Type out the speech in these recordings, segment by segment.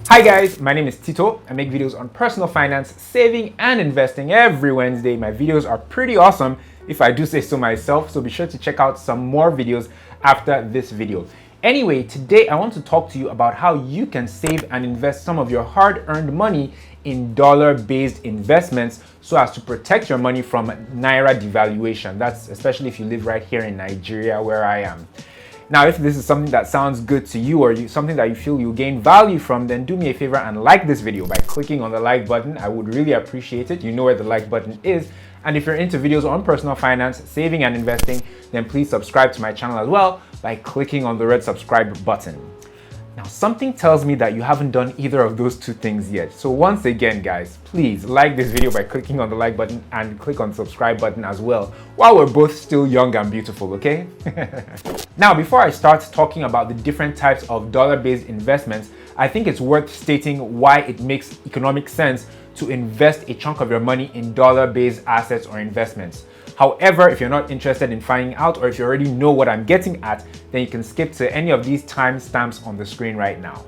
Hi guys, my name is Tito. I make videos on personal finance, saving and investing every Wednesday. My videos are pretty awesome if I do say so myself, so be sure to check out some more videos after this video. Anyway, today I want to talk to you about how you can save and invest some of your hard-earned money in dollar-based investments so as to protect your money from Naira devaluation. That's especially if you live right here in Nigeria where I am. Now, if this is something that sounds good to you or something that you feel you'll gain value from, then do me a favor and like this video by clicking on the like button. I would really appreciate it. You know where the like button is. And if you're into videos on personal finance, saving and investing, then please subscribe to my channel as well by clicking on the red subscribe button. Now, something tells me that you haven't done either of those two things yet. So once again, guys, please like this video by clicking on the like button and click on the subscribe button as well, while we're both still young and beautiful, okay? Now, before I start talking about the different types of dollar-based investments, I think it's worth stating why it makes economic sense to invest a chunk of your money in dollar-based assets or investments. However, if you're not interested in finding out, or if you already know what I'm getting at, then you can skip to any of these timestamps on the screen right now.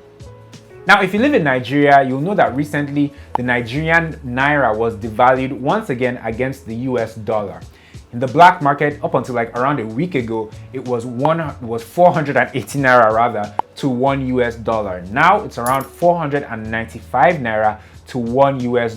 Now, if you live in Nigeria, you'll know that recently the Nigerian Naira was devalued once again against the US dollar. In the black market, up until like around a week ago, it was 480 Naira rather to $1 US. Now it's around 495 Naira to $1 US.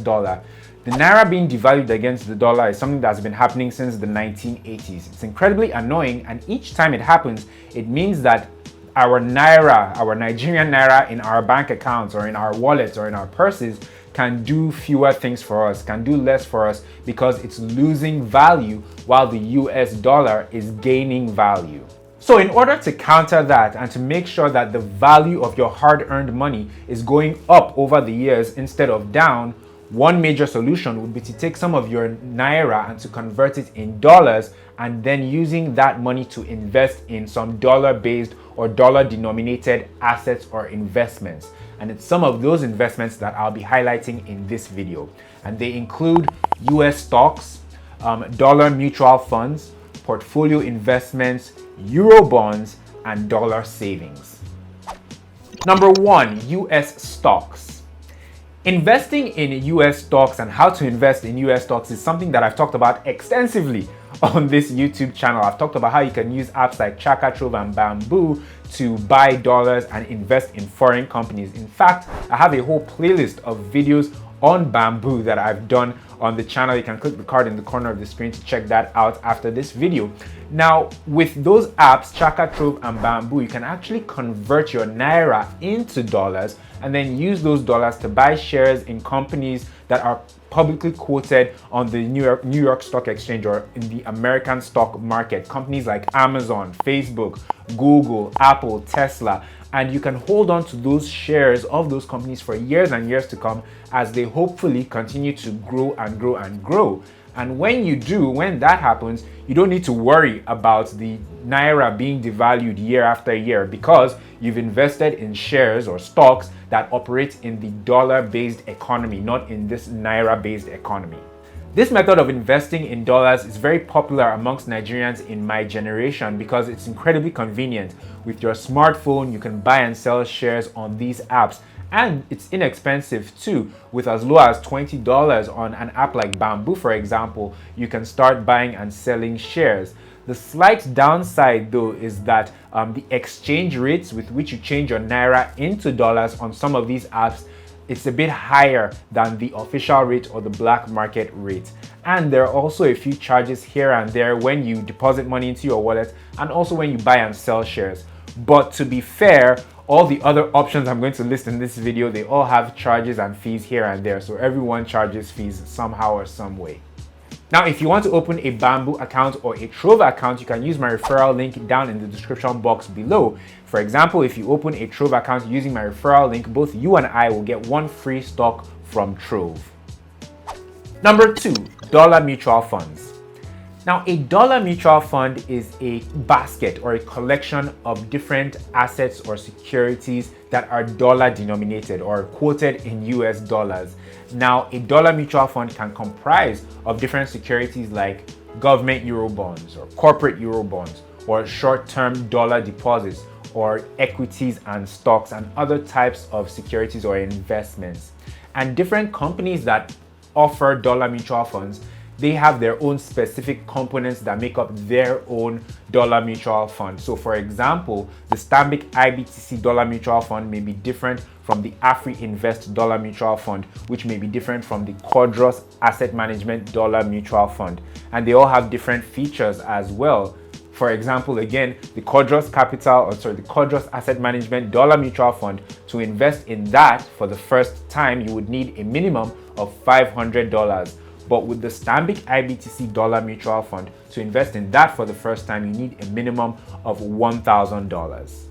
The Naira being devalued against the dollar is something that's been happening since the 1980s. It's incredibly annoying, and each time it happens, it means that our Naira, our Nigerian Naira in our bank accounts or in our wallets or in our purses can do fewer things for us, can do less for us because it's losing value while the US dollar is gaining value. So in order to counter that and to make sure that the value of your hard-earned money is going up over the years instead of down, one major solution would be to take some of your Naira and to convert it in dollars, and then using that money to invest in some dollar-based or dollar-denominated assets or investments. And it's some of those investments that I'll be highlighting in this video. And they include US stocks, dollar mutual funds, portfolio investments, Eurobonds, and dollar savings. Number one, US stocks. Investing in US stocks and how to invest in US stocks is something that I've talked about extensively on this YouTube channel. I've talked about how you can use apps like Chaka Trove and Bamboo to buy dollars and invest in foreign companies. In fact, I have a whole playlist of videos on Bamboo that I've done on the channel. You can click the card in the corner of the screen to check that out after this video. Now, with those apps, Chaka Trove and Bamboo, you can actually convert your Naira into dollars and then use those dollars to buy shares in companies that are publicly quoted on the New York Stock Exchange or in the American stock market. Companies like Amazon, Facebook, Google, Apple, Tesla. And you can hold on to those shares of those companies for years and years to come as they hopefully continue to grow and grow and grow. And when that happens, you don't need to worry about the Naira being devalued year after year because you've invested in shares or stocks that operate in the dollar-based economy, not in this Naira-based economy. This method of investing in dollars is very popular amongst Nigerians in my generation because it's incredibly convenient. With your smartphone, you can buy and sell shares on these apps, and it's inexpensive too. With as low as $20 on an app like Bamboo, for example, you can start buying and selling shares. The slight downside though is that the exchange rates with which you change your Naira into dollars on some of these apps, it's a bit higher than the official rate or the black market rate. And there are also a few charges here and there when you deposit money into your wallet and also when you buy and sell shares. But to be fair, all the other options I'm going to list in this video, they all have charges and fees here and there. So everyone charges fees somehow or some way. Now, if you want to open a Bamboo account or a Trove account, you can use my referral link down in the description box below. For example, if you open a Trove account using my referral link, both you and I will get one free stock from Trove. Number two, dollar mutual funds. Now, a dollar mutual fund is a basket or a collection of different assets or securities that are dollar denominated or quoted in US dollars. Now, a dollar mutual fund can comprise of different securities like government Eurobonds or corporate Eurobonds or short-term dollar deposits or equities and stocks and other types of securities or investments. And different companies that offer dollar mutual funds, they have their own specific components that make up their own dollar mutual fund. So for example, the Stanbic IBTC dollar mutual fund may be different from the Afri Invest dollar mutual fund, which may be different from the Quadros Asset Management dollar mutual fund. And they all have different features as well. For example, again, the Quadros Asset Management dollar mutual fund, to invest in that for the first time, you would need a minimum of $500. But with the Stanbic IBTC dollar mutual fund, to invest in that for the first time, you need a minimum of $1,000.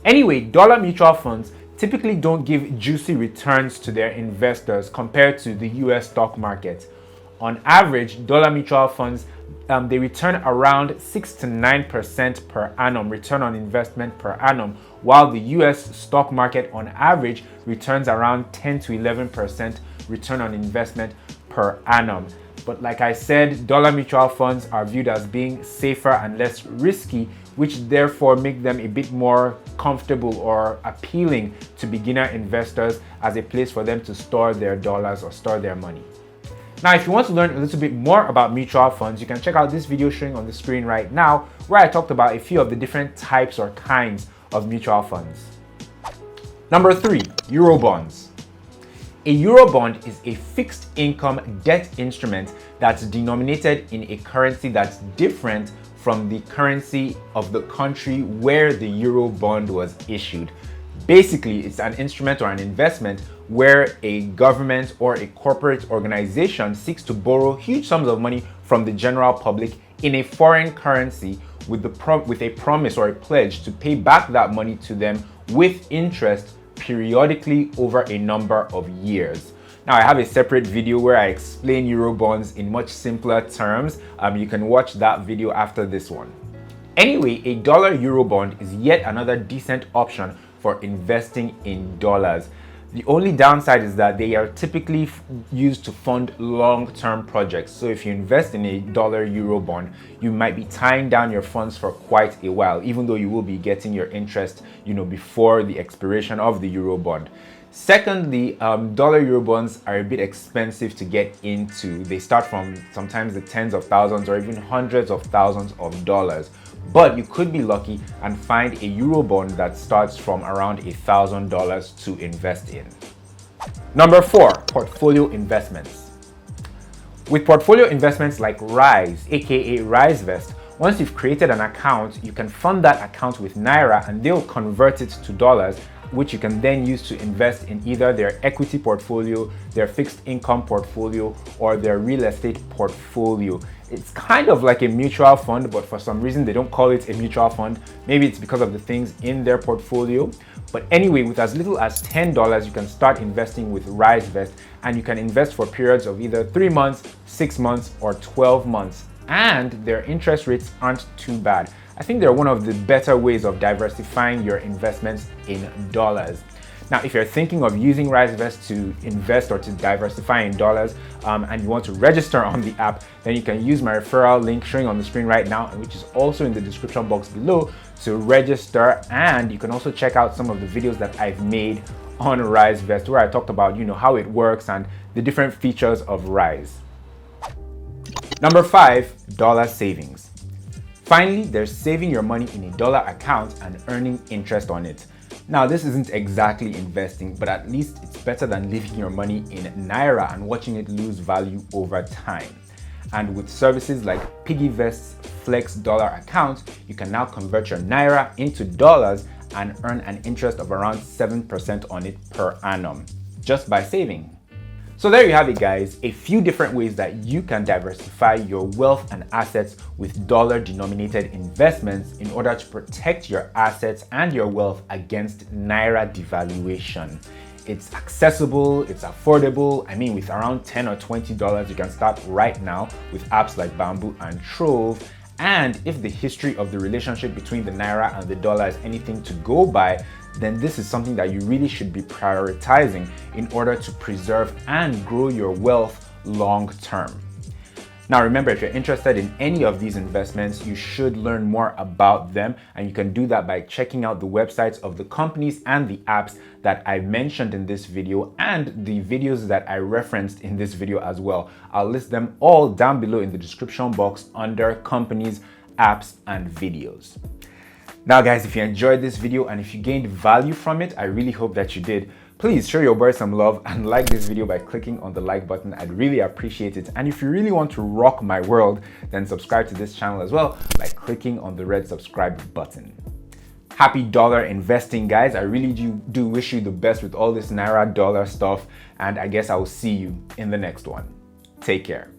Anyway, dollar mutual funds typically don't give juicy returns to their investors compared to the US stock market. On average, dollar mutual funds, they return around 6 to 9% per annum, return on investment per annum, while the US stock market on average returns around 10 to 11% return on investment per annum. But like I said, dollar mutual funds are viewed as being safer and less risky, which therefore make them a bit more comfortable or appealing to beginner investors as a place for them to store their dollars or store their money. Now, if you want to learn a little bit more about mutual funds, you can check out this video showing on the screen right now, where I talked about a few of the different types or kinds of mutual funds. Number 3, Eurobonds. A Eurobond is a fixed income debt instrument that's denominated in a currency that's different from the currency of the country where the Eurobond was issued. Basically, it's an instrument or an investment where a government or a corporate organization seeks to borrow huge sums of money from the general public in a foreign currency with a promise or a pledge to pay back that money to them with interest periodically over a number of years. Now, I have a separate video where I explain Eurobonds in much simpler terms. You can watch that video after this one. Anyway, a dollar Eurobond is yet another decent option for investing in dollars. The only downside is that they are typically used to fund long-term projects. So if you invest in a dollar Eurobond, you might be tying down your funds for quite a while, even though you will be getting your interest, before the expiration of the Eurobond. Secondly, dollar Eurobonds are a bit expensive to get into. They start from sometimes the tens of thousands or even hundreds of thousands of dollars. But you could be lucky and find a Eurobond that starts from around $1,000 to invest in. Number 4, portfolio investments. With portfolio investments like Rise, aka RiseVest, once you've created an account, you can fund that account with Naira and they'll convert it to dollars, which you can then use to invest in either their equity portfolio, their fixed income portfolio, or their real estate portfolio. It's kind of like a mutual fund, but for some reason they don't call it a mutual fund. Maybe it's because of the things in their portfolio. But anyway, with as little as $10, you can start investing with RiseVest, and you can invest for periods of either 3 months, 6 months, or 12 months. And their interest rates aren't too bad. I think they're one of the better ways of diversifying your investments in dollars. Now, if you're thinking of using RiseVest to invest or to diversify in dollars, and you want to register on the app, then you can use my referral link showing on the screen right now, which is also in the description box below, to register. And you can also check out some of the videos that I've made on RiseVest, where I talked about, how it works and the different features of Rise. Number 5, dollar savings. Finally, there's saving your money in a dollar account and earning interest on it. Now, this isn't exactly investing, but at least it's better than leaving your money in Naira and watching it lose value over time. And with services like PiggyVest's Flex Dollar account, you can now convert your Naira into dollars and earn an interest of around 7% on it per annum, just by saving. So there you have it, guys, a few different ways that you can diversify your wealth and assets with dollar-denominated investments in order to protect your assets and your wealth against Naira devaluation. It's accessible, it's affordable. I mean, with around $10 or $20, you can start right now with apps like Bamboo and Trove. And if the history of the relationship between the Naira and the dollar is anything to go by, then this is something that you really should be prioritizing in order to preserve and grow your wealth long term. Now remember, if you're interested in any of these investments, you should learn more about them, and you can do that by checking out the websites of the companies and the apps that I mentioned in this video and the videos that I referenced in this video as well. I'll list them all down below in the description box under companies, apps, and videos. Now guys, if you enjoyed this video and if you gained value from it, I really hope that you did. Please show your boy some love and like this video by clicking on the like button. I'd really appreciate it. And if you really want to rock my world, then subscribe to this channel as well by clicking on the red subscribe button. Happy dollar investing, guys. I really do wish you the best with all this Naira dollar stuff. And I guess I will see you in the next one. Take care.